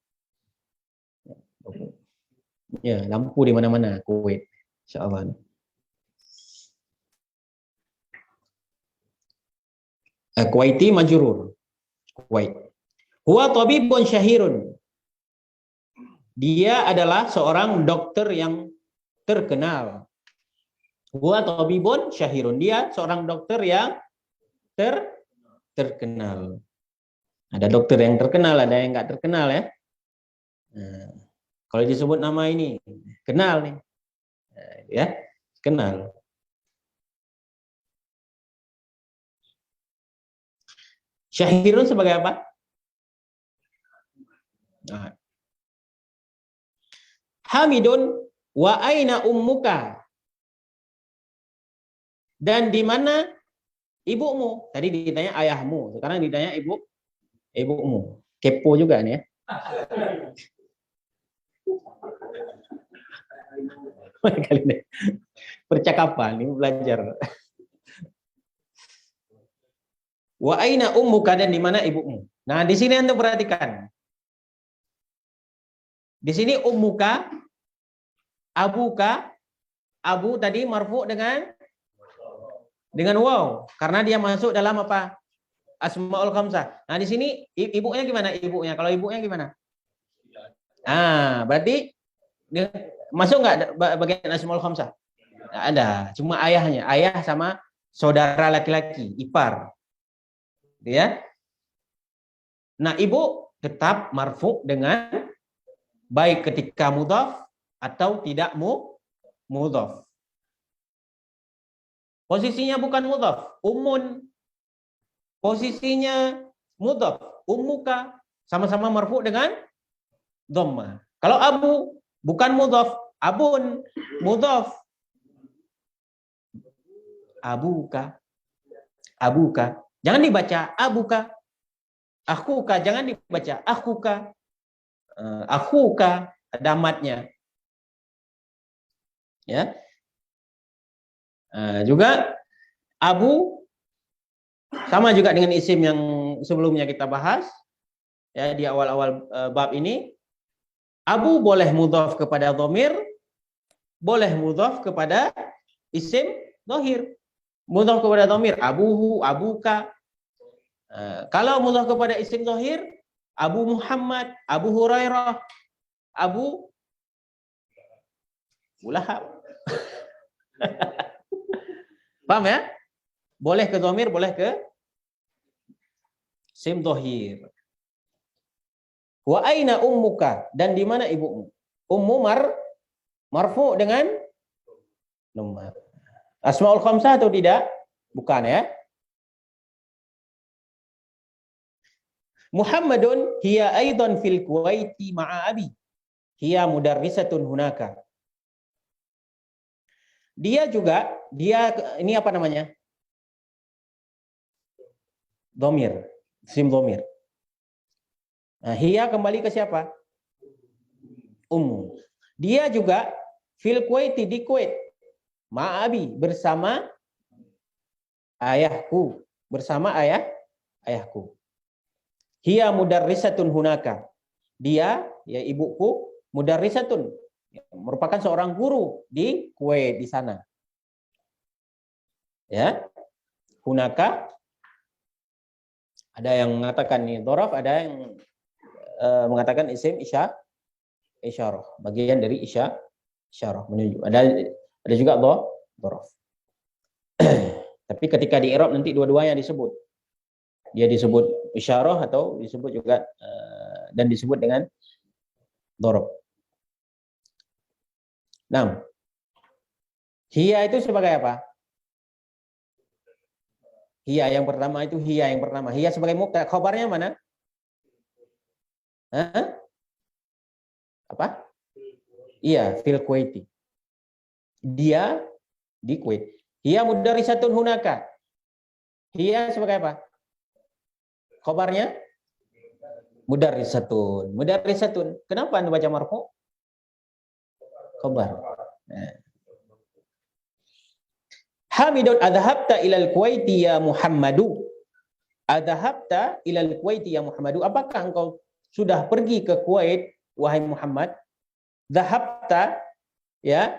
[SPEAKER 1] Ya, lampu di mana-mana Kuwait. Insyaallah. Kuwaiti majrur. Kuwait. Huwa tabibun syahirun. Dia adalah seorang dokter yang terkenal. Huwa tabibun syahirun. Dia seorang dokter yang terkenal. Ada dokter yang terkenal, ada yang enggak terkenal ya. Nah, kalau disebut nama ini, kenal nih. Ya, kenal. Syahirun sebagai apa? Nah. Hamidun wa aina ummuka. Dan di mana ibumu? Tadi ditanya ayahmu, sekarang ditanya ibumu. Kepo juga nih ya. Kali ini percakapan ini belajar. Wa aina ummuka, dan di mana ibumu? Nah, di sini Anda perhatikan. Di sini ummuka, abuka, abu tadi marfu dengan waw karena dia masuk dalam apa? Asmaul khamsah. Nah, di sini ibunya gimana? Kalau ibunya gimana? Ah, berarti masuk nggak bagian asmaul khamsah? Nggak ada, cuma ayahnya. Ayah sama saudara laki-laki, ipar. Ya. Nah, ibu tetap marfu dengan baik ketika mudhaf atau tidak mudhaf. Posisinya bukan mudhaf, ummun. Posisinya mudhaf, ummuka, sama-sama marfu dengan dhamma. Kalau abu bukan mudhaf, abun mudhaf. Abuka. Jangan dibaca abuka. Akhuka, jangan dibaca akhuka. Akhuka, ada amatnya. Ya. Juga Abu sama juga dengan isim yang sebelumnya kita bahas ya di awal-awal bab ini. Abu boleh mudhaf kepada dhamir, boleh mudhaf kepada isim dhahir. Mudhaf kepada dhamir abuhu, abuka. Kalau mudhaf kepada isim dhahir Abu Muhammad, Abu Hurairah, Abu Lahab. Paham ya? Boleh ke dhamir, boleh ke isim dhahir. Wa aina ummuka, dan di mana ibumu? Ummu marfu dengan dhamma. Asmaul khamsah atau tidak? Bukan ya. Muhammadun hiya aidan fil Kuwaiti ma'a abi. Hiya mudarrisatun hunaka. Dia ini apa namanya? Dhamir, isim dhamir. Nah, hiya kembali ke siapa? Ummu. Dia juga fil Kuwaiti, di Kuwait. Ma'abi, bersama ayahku, bersama ayahku. Hiya mudarrisatun hunaka. Dia, ya ibuku, mudarrisatun, merupakan seorang guru di Kuwait, di sana. Ya. Hunaka, ada yang mengatakan ini dhorof, ada yang mengatakan isim isyarah, bagian dari isyarah menunjuk. Ada juga dhorof. Tapi ketika di i'rab nanti dua-duanya disebut. Dia disebut isyarah atau disebut juga dan disebut dengan dhorof. Nah, hiya itu sebagai apa? Hiya yang pertama itu hiya yang pertama. Hiya sebagai mubtada. Khabarnya mana? Hah? Apa? Iya, fil Kuwaiti. Dia di Kuwait. Hiya mudarrisatun hunaka. Hiya sebagai apa? Khabarnya mudarrisatun. Mudarrisatun. Kenapa Anda baca marfu? Khabar. Nah. Hamidun adhabta ilal Kuwaiti ya Muhammadu. Adhabta ilal Kuwaiti ya Muhammadu. Apakah engkau sudah pergi ke Kuwait, wahai Muhammad? Dhahabta, ya,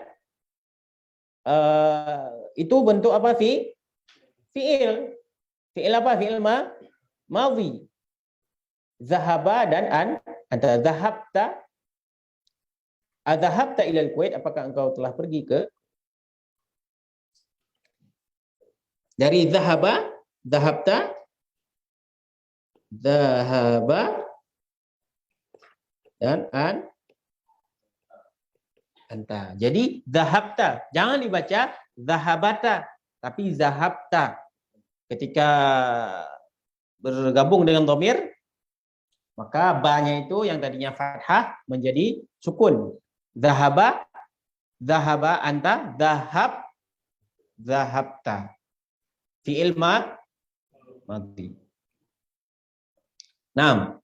[SPEAKER 1] itu bentuk apa? Fi'il. Fi'il apa? Fi'il madhi. Zahaba dan anta. Dhahabta, adhabta ilal Kuwait. Apakah engkau telah pergi ke? Dari zahaba, dhahabta, dhahaba dan anta. Jadi dhahabta, jangan dibaca dhahabata, tapi zahabta. Ketika bergabung dengan dhamir, maka ba-nya itu yang tadinya fathah menjadi sukun. Dhahaba, dhahaba anta, dhahab, dhahabta. Fi'il madhi. Nah,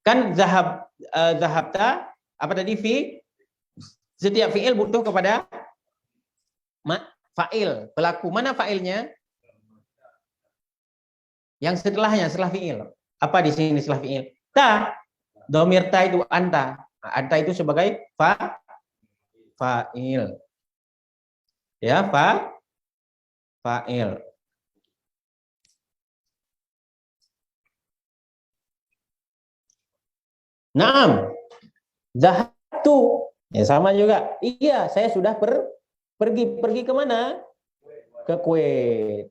[SPEAKER 1] kan zahabta apa tadi setiap fi'il butuh kepada fa'il, pelaku. Mana fa'ilnya? Yang setelahnya, setelah fi'il. Apa di sini setelah fi'il? Ta. Dhamir ta itu anta. Anta itu sebagai fa'il. Ya, fa'il. Naam. Zahabtu. Ya sama juga. Iya, saya sudah pergi. Pergi ke mana? Ke Kuwait.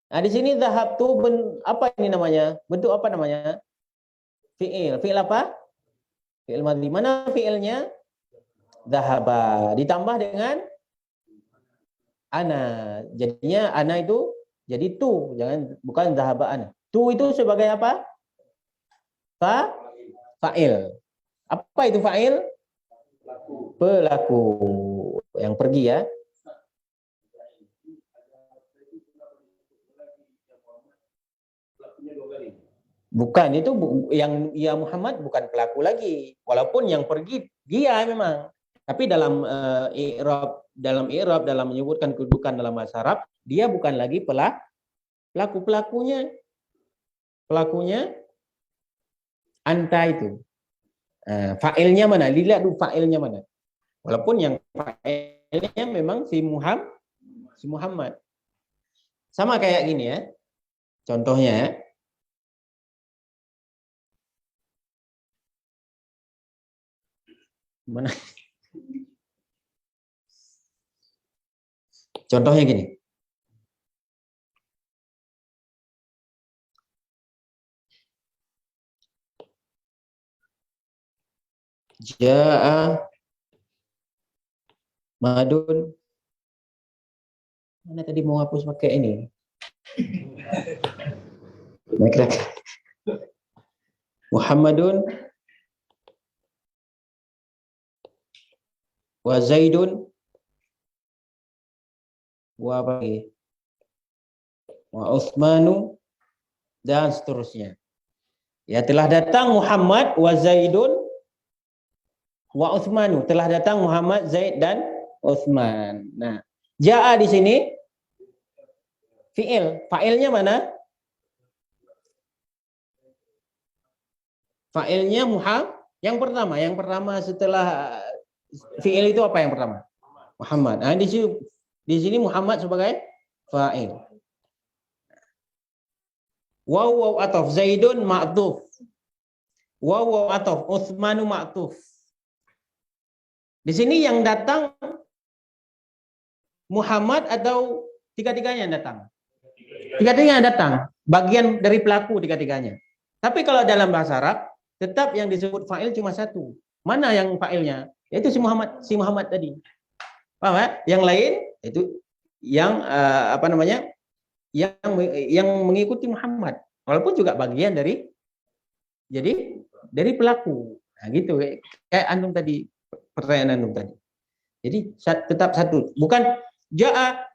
[SPEAKER 1] Nah, di sini zahabtu apa ini namanya? Bentuk apa namanya? Fi'il. Fi'il apa? Fi'il madhi. Mana fi'ilnya? Zahaba. Ditambah dengan ana. Jadinya ana itu jadi tu, bukan zahaba ana. Tu itu sebagai apa? Fa'il. Apa itu fa'il? Pelaku yang pergi ya. Bukan, itu yang ya Muhammad bukan pelaku lagi. Walaupun yang pergi dia memang. Tapi dalam i'rab dalam menyebutkan kedudukan dalam bahasa Arab, dia bukan lagi pelakunya anta itu. Fa'ilnya mana? Dilihat dulu fa'ilnya mana. Walaupun yang fa'ilnya memang si Muhammad. Sama kayak gini ya. Contohnya ya. Mana? Contohnya gini. Ja'a Madun. Mana tadi mau hapus pakai ini? Muhammadun wa Zaidun wa apa lagi? Wa Utsmanu dan seterusnya. Ya, telah datang Muhammad wa Zaidun wa Utsmanu. Telah datang Muhammad, Zaid dan Utsman. Nah, ja'a di sini fi'il. Fa'ilnya mana? Fa'ilnya yang pertama setelah fi'il itu apa yang pertama? Muhammad. Nah, di sini Muhammad sebagai fa'il. Waw ataf Zaidun ma'tuf. Waw ataf Utsmanu ma'tuf. Di sini yang datang Muhammad atau tiga-tiganya yang datang? Tiga-tiganya datang. Bagian dari pelaku tiga-tiganya. Tapi kalau dalam bahasa Arab, tetap yang disebut fa'il cuma satu. Mana yang fa'ilnya? Yaitu si Muhammad tadi. Paham ya? Yang lain itu yang yang mengikuti Muhammad. Walaupun juga bagian dari pelaku. Nah, gitu kayak antum tadi, pertanyaan antum tadi. Jadi tetap satu. Bukan ja'a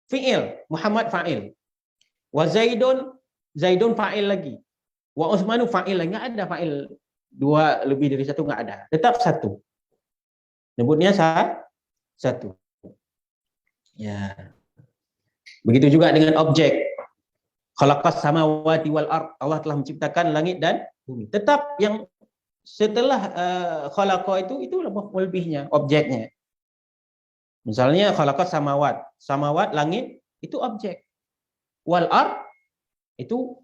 [SPEAKER 1] fi'il, Muhammad fa'il. Wa Zaidun fa'il lagi. Wa Utsmanu fa'il lagi. Enggak ada fa'il dua lebih dari satu, enggak ada. Tetap satu. Nyebutnya satu. Ya. Begitu juga dengan objek. Khalaqas samawati wal ard. Allah telah menciptakan langit dan bumi. Tetap yang setelah khalaqa itu lebihnya, objeknya. Misalnya khalaqas samawat langit itu objek. Wal ard itu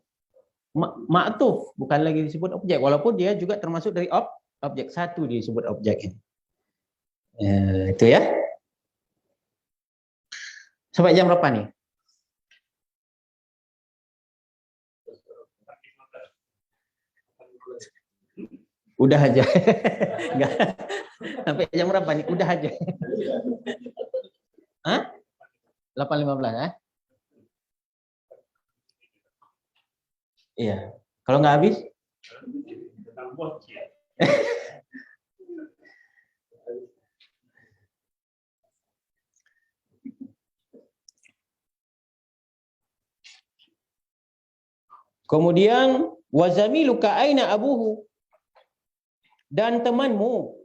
[SPEAKER 1] ma'tuf, bukan lagi disebut objek, walaupun dia juga termasuk dari objek, satu disebut objek ini. Itu ya. Sampai jam berapa nih? Udah aja. Enggak. Sampai jam berapa nih? Udah aja. Hah? 8.15 ya? Iya. Kalau nggak habis? Kemudian wazamiluka aina abuhu, dan temanmu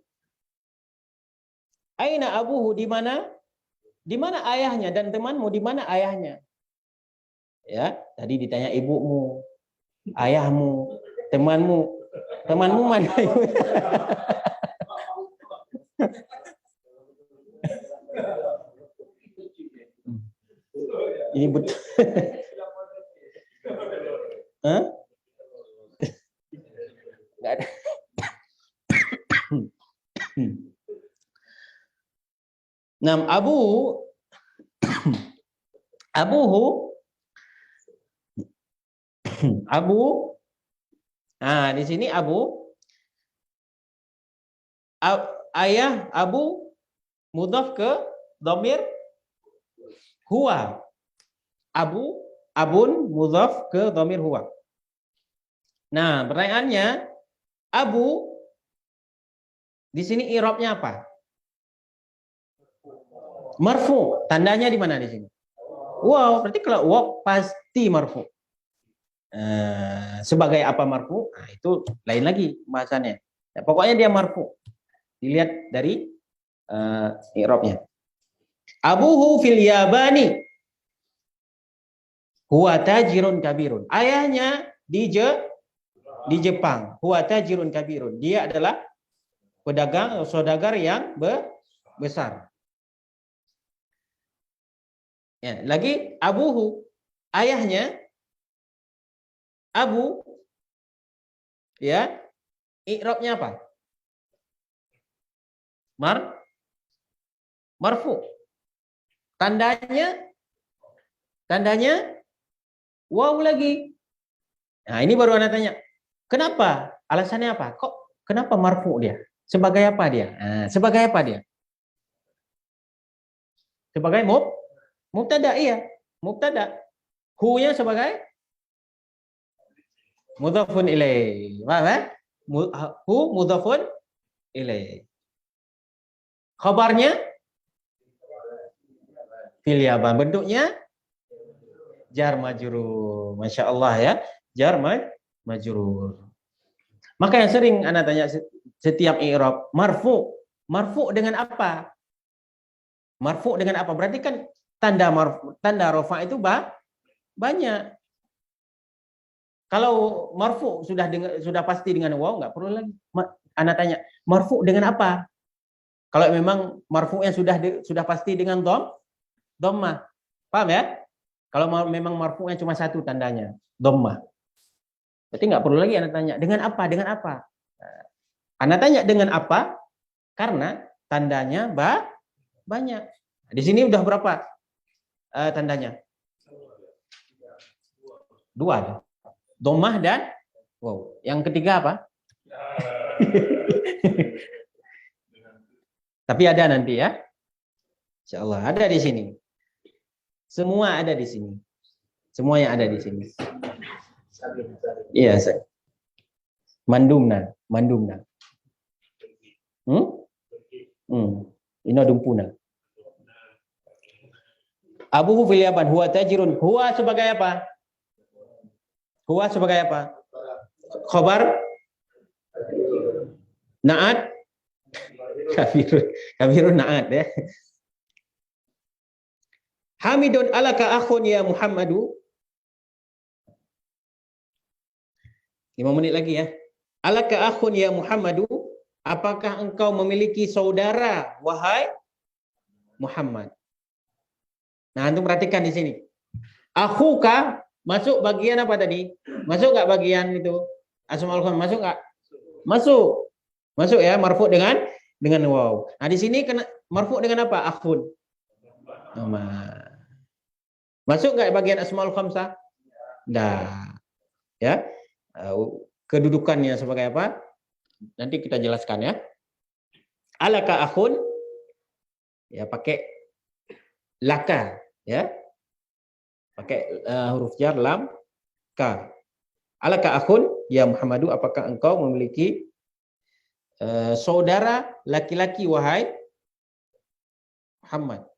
[SPEAKER 1] aina abuhu, di mana ayahnya, dan temanmu di mana ayahnya. Ya, tadi ditanya ibumu, ayahmu, temanmu mana? Ini betul. Hah? Enggak ada. Nam abuhu. Nah, di sini ayah, abu mudhaf ke dhamir huwa. Abun mudhaf ke dhamir huwa. Nah, pertanyaannya, abu di sini i'rabnya apa? Marfu. Tandanya di mana di sini? Wow, berarti kalau wow pasti marfu. Sebagai apa marfu? Nah, itu lain lagi bahasannya. Ya, pokoknya dia marfu. Dilihat dari i'rabnya. Abuhu fil Yabani huwa tajirun kabirun. Ayahnya di Jepang. Huwa tajirun kabirun. Dia adalah pedagang saudagar yang besar. Ya, lagi abuhu, ayahnya Abu, ya, i'rabnya apa? Marfu. Tandanya waw lagi. Nah, ini baru Anda tanya. Kenapa? Alasannya apa? Kenapa marfu dia? Sebagai apa dia? Nah, sebagai apa dia? Sebagai mubtada, iya. Mubtada. Hu-nya sebagai mudhafun ilaih. Paham ya? Hu mudhafun ilaih. Khabarnya fil Yaban. Bentuknya jar majrur. Masya Allah ya. Jar majrur. Maka yang sering Anda tanya setiap i'rab, marfu. Marfu dengan apa? Marfu dengan apa? Berarti kan tanda rafa itu banyak. Kalau marfu sudah pasti dengan waw, nggak perlu lagi. Anda tanya, marfu dengan apa? Kalau memang marfu'nya sudah pasti dengan dhammah. Paham ya? Kalau memang marfu'nya cuma satu tandanya, dhammah. Berarti nggak perlu lagi Anda tanya, dengan apa? Dengan apa? Anda tanya dengan apa? Karena tandanya banyak. Di sini udah berapa tandanya? 2. Dhammah dan wow. Yang ketiga apa? Tapi ada nanti ya. Insyaallah ada di sini. Semua ada di sini. Semua yang ada di sini. Iya, saya. Mandumna. Ina dumpuna. Abuhu fil Yaban huwa tajirun. Huwa sebagai apa? Huwa sebagai apa? Khabar na'at kabirun na'at ya. Hamidun alaka akhun ya Muhammadu. 5 menit lagi ya. Alaka akhun ya Muhammadu. Apakah engkau memiliki saudara wahai Muhammad? Nah, antum perhatikan di sini. Akhuka masuk bagian apa tadi? Masuk enggak bagian itu? Asmaul khamsah masuk enggak? Masuk. Masuk ya, marfu dengan waw. Nah, di sini kena marfu dengan apa? Akhun. Masuk enggak bagian asmaul khamsah? Dah. Ya. Kedudukannya sebagai apa? Nanti kita jelaskan ya. Alaka akhun ya pakai laka ya. Pakai huruf jar lam ka. Alaka akhun ya Muhammadu, apakah engkau memiliki saudara laki-laki wahai Muhammad?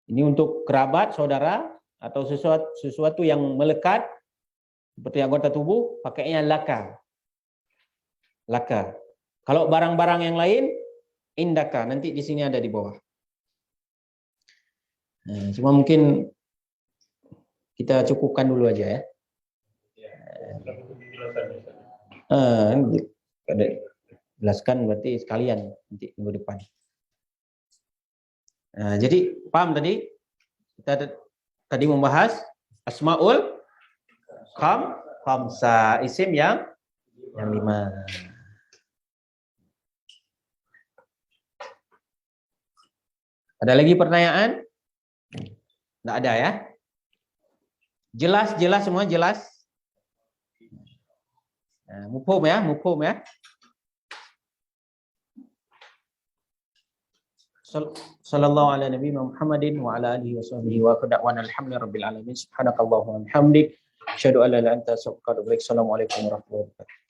[SPEAKER 1] Ini untuk kerabat, saudara atau sesuatu yang melekat seperti anggota tubuh, pakainya laka. Laka. Kalau barang-barang yang lain, indaka. Nanti di sini ada di bawah. Nah, cuma mungkin kita cukupkan dulu aja ya. Jelaskan berarti sekalian nanti minggu depan. Nah, jadi paham tadi? Kita tadi membahas asmaul khamsah, isim yang 5. Ada lagi pertanyaan? Tidak ada ya? Jelas semua jelas. Nah, mufhum ya. Sallallahu ala nabi Muhammadin wa ala alihi wa sahbihi wa qada'wana alhamdulillahirabbil alamin. Subhanakallahumma wa bihamdik asyhadu an la ilaha illa anta astaghfiruka wa atubu ilaik. Assalamualaikum warahmatullahi wabarakatuh.